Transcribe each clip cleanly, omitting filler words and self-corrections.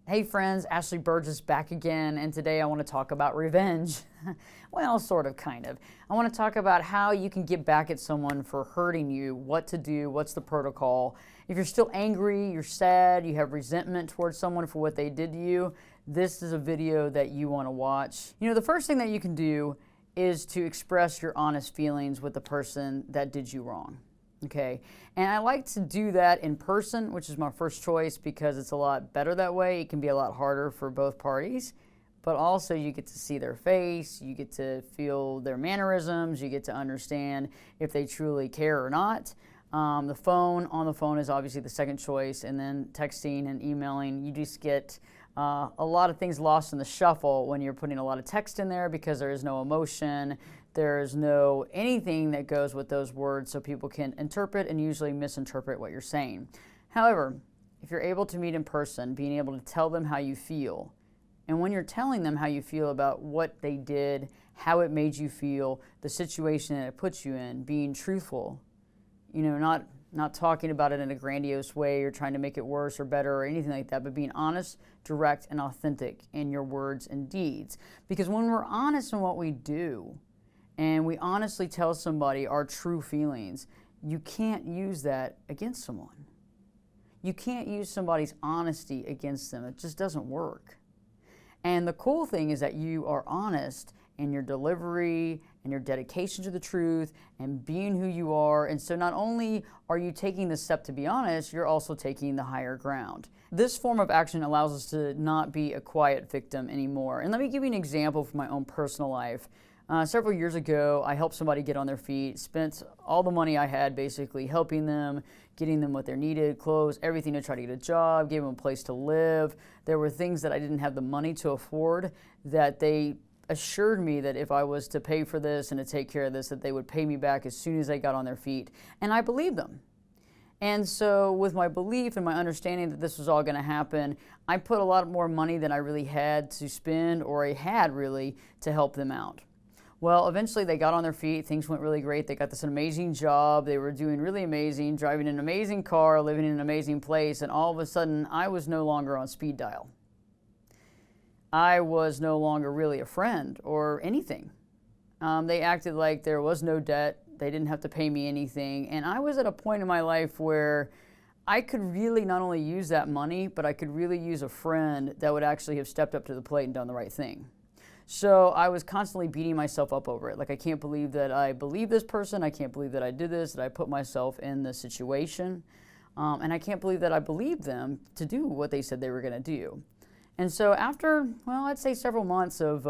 Hey friends, Ashley Berges back again, and today I want to talk about revenge. Well, sort of, kind of. I want to talk about how you can get back at someone for hurting you, what to do, what's the protocol. If you're still angry, you're sad, you have resentment towards someone for what they did to you, this is a video that you want to watch. You know, the first thing that you can do is to express your honest feelings with the person that did you wrong. Okay, and I like to do that in person, which is my first choice because it's a lot better that way. It can be a lot harder for both parties, but also you get to see their face, you get to feel their mannerisms, you get to understand if they truly care or not. On the phone is obviously the second choice, and then texting and emailing, you just get a lot of things lost in the shuffle when you're putting a lot of text in there because there is no emotion. There's no anything that goes with those words so people can interpret and usually misinterpret what you're saying. However, if you're able to meet in person, being able to tell them how you feel, and when you're telling them how you feel about what they did, how it made you feel, the situation that it puts you in, being truthful, you know, not talking about it in a grandiose way or trying to make it worse or better or anything like that, but being honest, direct, and authentic in your words and deeds. Because when we're honest in what we do, and we honestly tell somebody our true feelings, you can't use that against someone. You can't use somebody's honesty against them. It just doesn't work. And the cool thing is that you are honest in your delivery and your dedication to the truth and being who you are. And so not only are you taking the step to be honest, you're also taking the higher ground. This form of action allows us to not be a quiet victim anymore. And let me give you an example from my own personal life. Several years ago, I helped somebody get on their feet, spent all the money I had basically helping them, getting them what they needed, clothes, everything to try to get a job, gave them a place to live. There were things that I didn't have the money to afford that they assured me that if I was to pay for this and to take care of this, that they would pay me back as soon as they got on their feet. And I believed them. And so with my belief and my understanding that this was all going to happen, I put a lot more money than I really had to spend or I had really to help them out. Well, eventually they got on their feet, things went really great, they got this amazing job, they were doing really amazing, driving an amazing car, living in an amazing place, and all of a sudden I was no longer on speed dial. I was no longer really a friend or anything. They acted like there was no debt, they didn't have to pay me anything, and I was at a point in my life where I could really not only use that money, but I could really use a friend that would actually have stepped up to the plate and done the right thing. So I was constantly beating myself up over it. Like, I can't believe that I believe this person. I can't believe that I did this, that I put myself in this situation. And I can't believe that I believed them to do what they said they were going to do. And so after, well, I'd say several months of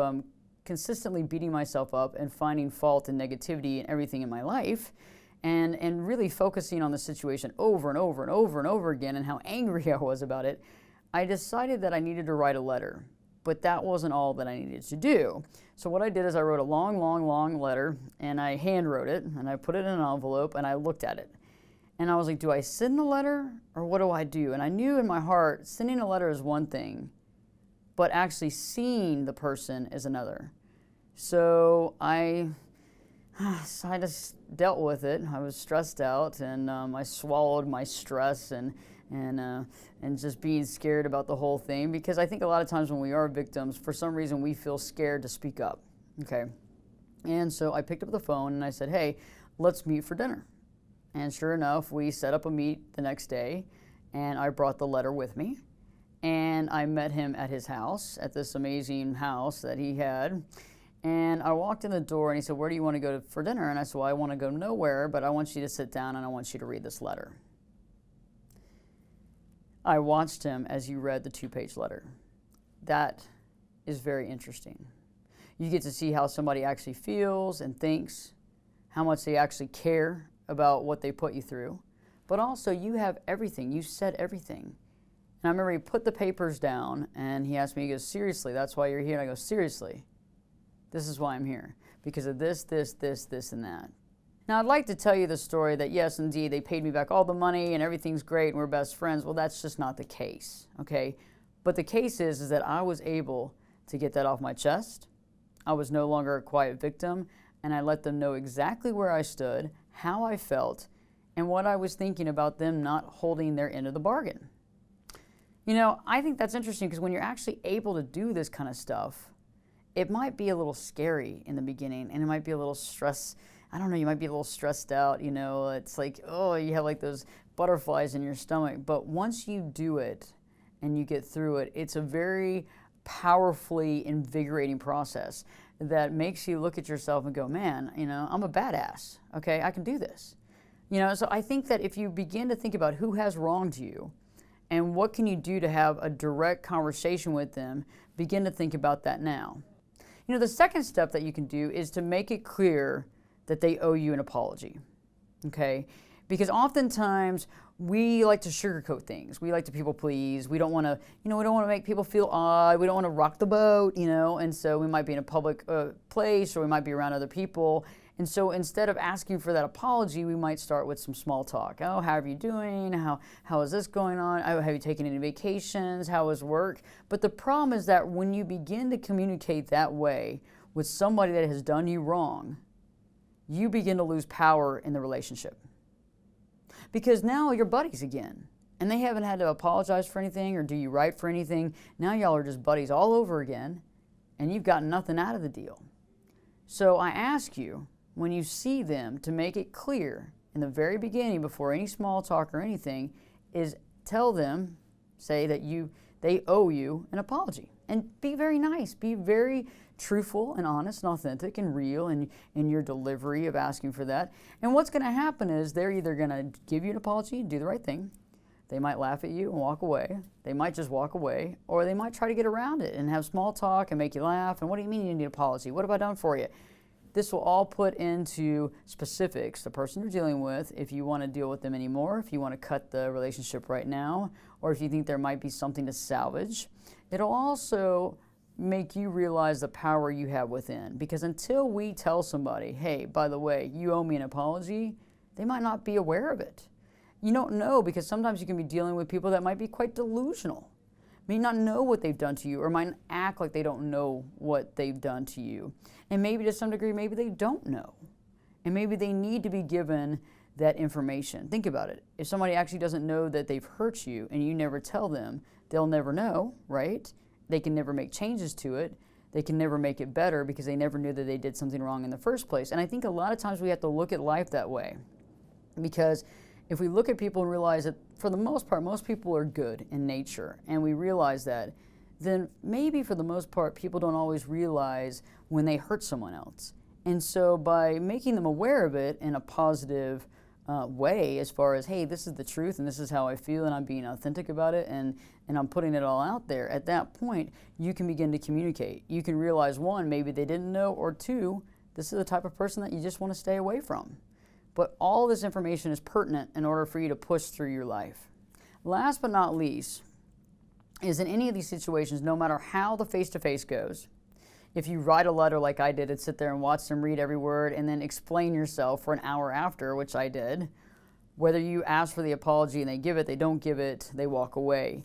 consistently beating myself up and finding fault and negativity in everything in my life, and really focusing on the situation over and over and over and over again and how angry I was about it, I decided that I needed to write a letter. But that wasn't all that I needed to do. So what I did is I wrote a long letter, and I hand wrote it, and I put it in an envelope, and I looked at it. And I was like, do I send the letter, or what do I do? And I knew in my heart, sending a letter is one thing, but actually seeing the person is another. So I just dealt with it. I was stressed out, and I swallowed my stress and just being scared about the whole thing, because I think a lot of times when we are victims, for some reason we feel scared to speak up, okay? And so I picked up the phone and I said, hey, let's meet for dinner. And sure enough, we set up a meet the next day, and I brought the letter with me, and I met him at his house, at this amazing house that he had. And I walked in the door and he said, where do you want to go for dinner? And I said, well, I want to go nowhere, but I want you to sit down and I want you to read this letter. I watched him as you read the 2-page letter. That is very interesting. You get to see how somebody actually feels and thinks, how much they actually care about what they put you through. But also, you have everything. You said everything. And I remember he put the papers down and he asked me, he goes, seriously, that's why you're here? And I go, seriously, this is why I'm here. Because of this, and that. Now, I'd like to tell you the story that, yes, indeed, they paid me back all the money and everything's great and we're best friends. Well, that's just not the case, okay? But the case is that I was able to get that off my chest. I was no longer a quiet victim, and I let them know exactly where I stood, how I felt, and what I was thinking about them not holding their end of the bargain. I think that's interesting because when you're actually able to do this kind of stuff, it might be a little scary in the beginning and it might be a little stress. I don't know, you might be a little stressed out, it's like, oh, you have like those butterflies in your stomach. But once you do it and you get through it, it's a very powerfully invigorating process that makes you look at yourself and go, man, I'm a badass. Okay, I can do this. So I think that if you begin to think about who has wronged you and what can you do to have a direct conversation with them, begin to think about that now. The second step that you can do is to make it clear that they owe you an apology, okay? Because oftentimes we like to sugarcoat things. We like to people please. We don't want to, we don't want to make people feel odd. We don't want to rock the boat, and so we might be in a public place or we might be around other people. And so instead of asking for that apology, we might start with some small talk. Oh, how are you doing? How is this going on? Oh, have you taken any vacations? How is work? But the problem is that when you begin to communicate that way with somebody that has done you wrong, you begin to lose power in the relationship. Because now you're buddies again. And they haven't had to apologize for anything or do you right for anything. Now y'all are just buddies all over again, and you've gotten nothing out of the deal. So I ask you, when you see them, to make it clear in the very beginning, before any small talk or anything, is tell them, say that they owe you an apology. And be very nice. Be very truthful and honest and authentic and real in your delivery of asking for that. And what's going to happen is they're either going to give you an apology, do the right thing. They might laugh at you and walk away. They might just walk away. Or they might try to get around it and have small talk and make you laugh. And what do you mean you need an apology? What have I done for you? This will all put into specifics the person you're dealing with, if you want to deal with them anymore, if you want to cut the relationship right now, or if you think there might be something to salvage. It'll also make you realize the power you have within. Because until we tell somebody, hey, by the way, you owe me an apology, they might not be aware of it. You don't know, because sometimes you can be dealing with people that might be quite delusional, may not know what they've done to you, or might act like they don't know what they've done to you. And maybe to some degree, maybe they don't know. And maybe they need to be given that information. Think about it. If somebody actually doesn't know that they've hurt you and you never tell them, they'll never know, right? They can never make changes to it. They can never make it better because they never knew that they did something wrong in the first place. And I think a lot of times we have to look at life that way. Because if we look at people and realize that for the most part, most people are good in nature, and we realize that, then maybe for the most part, people don't always realize when they hurt someone else. And so by making them aware of it in a positive way, as far as, hey, this is the truth and this is how I feel and I'm being authentic about it and I'm putting it all out there, at that point, you can begin to communicate. You can realize, one, maybe they didn't know, or two, this is the type of person that you just want to stay away from. But all this information is pertinent in order for you to push through your life. Last but not least, is in any of these situations, no matter how the face-to-face goes, if you write a letter like I did and sit there and watch them read every word and then explain yourself for an hour after, which I did, whether you ask for the apology and they give it, they don't give it, they walk away.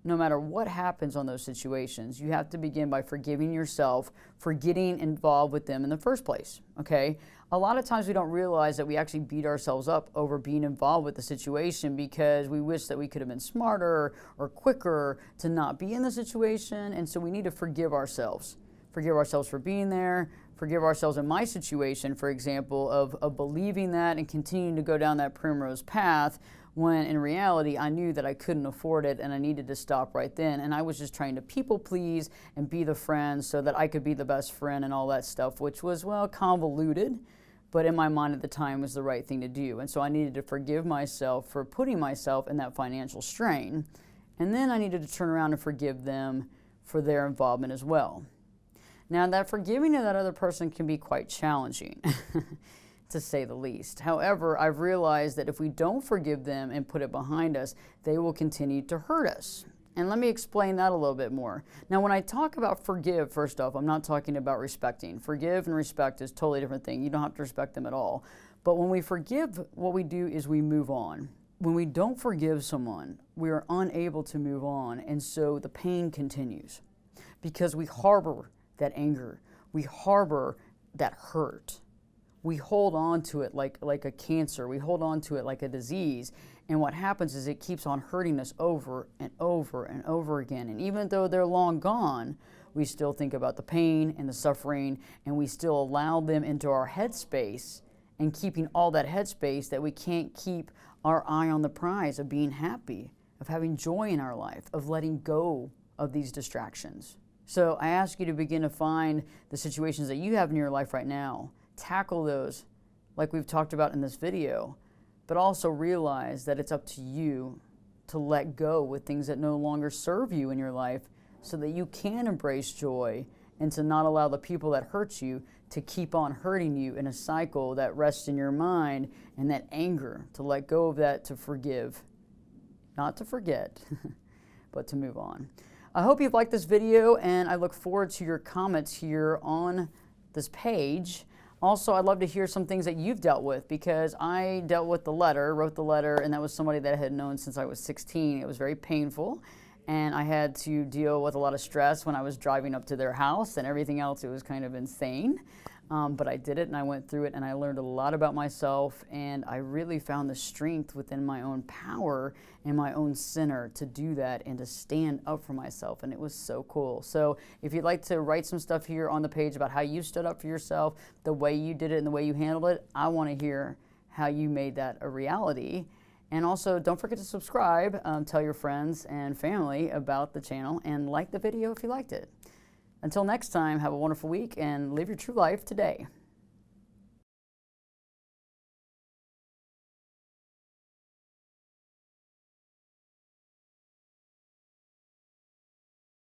No matter what happens on those situations, you have to begin by forgiving yourself for getting involved with them in the first place, okay? A lot of times we don't realize that we actually beat ourselves up over being involved with the situation because we wish that we could have been smarter or quicker to not be in the situation, and so we need to forgive ourselves. Forgive ourselves for being there, forgive ourselves in my situation, for example, of believing that and continuing to go down that primrose path when in reality I knew that I couldn't afford it and I needed to stop right then, and I was just trying to people please and be the friend so that I could be the best friend and all that stuff, which was, well, convoluted, but in my mind at the time was the right thing to do. And so I needed to forgive myself for putting myself in that financial strain, and then I needed to turn around and forgive them for their involvement as well. Now, that forgiving of that other person can be quite challenging, to say the least. However, I've realized that if we don't forgive them and put it behind us, they will continue to hurt us. And let me explain that a little bit more. Now, when I talk about forgive, first off, I'm not talking about respecting. Forgive and respect is a totally different thing. You don't have to respect them at all. But when we forgive, what we do is we move on. When we don't forgive someone, we are unable to move on, and so the pain continues because we harbor that anger. We harbor that hurt. we hold on to it like a cancer. We hold on to it like a disease. And what happens is it keeps on hurting us over and over and over again. And even though they're long gone, we still think about the pain and the suffering, and we still allow them into our headspace, and keeping all that headspace that we can't keep our eye on the prize of being happy, of having joy in our life, of letting go of these distractions. So I ask you to begin to find the situations that you have in your life right now, tackle those like we've talked about in this video, but also realize that it's up to you to let go with things that no longer serve you in your life, so that you can embrace joy and to not allow the people that hurt you to keep on hurting you in a cycle that rests in your mind, and that anger, to let go of that, to forgive, not to forget, but to move on. I hope you've liked this video, and I look forward to your comments here on this page. Also, I'd love to hear some things that you've dealt with, because I dealt with the letter, wrote the letter, and that was somebody that I had known since I was 16. It was very painful, and I had to deal with a lot of stress when I was driving up to their house and everything else. It was kind of insane, but I did it, and I went through it, and I learned a lot about myself, and I really found the strength within my own power and my own center to do that and to stand up for myself, and it was so cool. So if you'd like to write some stuff here on the page about how you stood up for yourself, the way you did it and the way you handled it, I want to hear how you made that a reality. And also, don't forget to subscribe, tell your friends and family about the channel, and like the video if you liked it. Until next time, have a wonderful week and live your true life today.